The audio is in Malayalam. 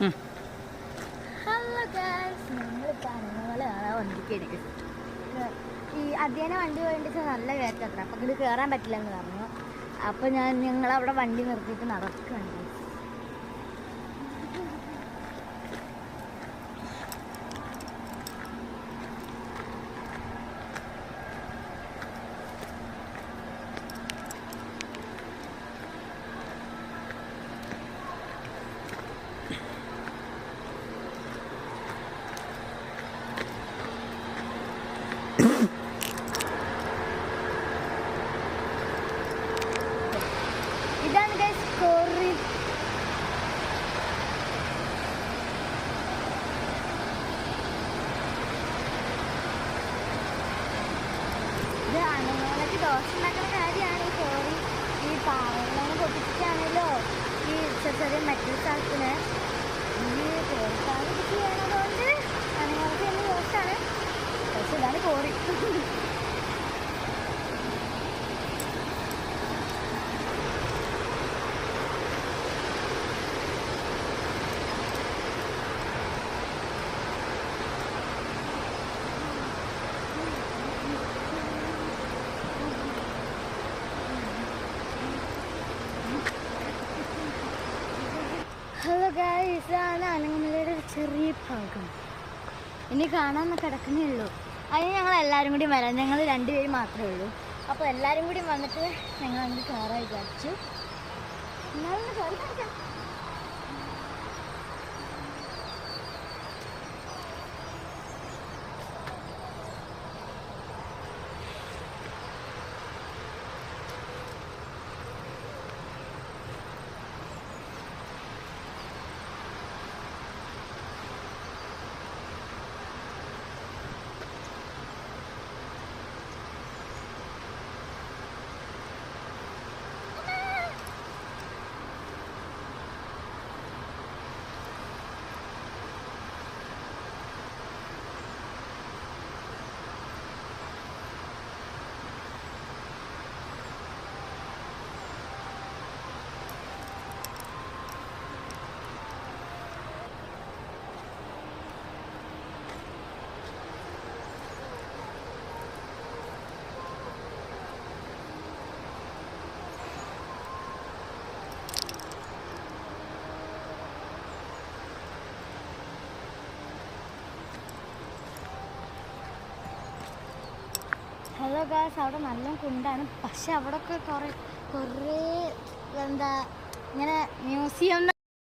ഹലോ ഗൈസ്, ഞങ്ങളിപ്പോൾ അന്നപോലെ കാണാൻ വന്നിരിക്കും. ഈ അധ്യയന വണ്ടി പോയിട്ട് നല്ല കയറ്റത്ര, അപ്പം ഇത് കയറാൻ പറ്റില്ലെന്ന് പറഞ്ഞു. അപ്പോൾ ഞങ്ങളവിടെ വണ്ടി നിർത്തിയിട്ട് നടക്കുകയാണ്. ഇതാണ് ഗൈസ് കോറി. ഇത് അണുങ്ങളൊക്കെ ദോഷം ഉണ്ടാക്കുന്ന കാര്യമാണ് ഈ കോറി. ഈ പാവങ്ങളെ പൊട്ടിച്ചിട്ടാണല്ലോ ഈ ചെറിയ മെറ്റൽ സ്ഥലത്തിന് ഈ കോറിക്കാർ ഇത് ചെയ്യണതുകൊണ്ട് അണുങ്ങൾക്ക് തന്നെ ദോഷമാണ്. പക്ഷെ ഇതാണ് കോറി. ഹലോ ഗായ്സ്, ഇതാണ് അനങ്ങമലയുടെ ഒരു ചെറിയ ഭാഗം. ഇനി കാണാൻ കിടക്കുന്നേ ഉള്ളൂ. അതിന് ഞങ്ങൾ എല്ലാവരും കൂടി വരാം. ഞങ്ങൾ 2 പേര് മാത്രമേ ഉള്ളൂ. അപ്പോൾ എല്ലാവരും കൂടി വന്നിട്ട് ഞങ്ങൾ അങ്ങോട്ട് കയറാൻ വിചാരിച്ചു. എന്നാലും കയറി കാണിക്കാം. ഹലോ ഗായ്സ്, അവിടെ നല്ല കുണ്ടാണ്. പക്ഷെ അവിടെ ഒക്കെ കുറേ എന്താ ഇങ്ങനെ മ്യൂസിയം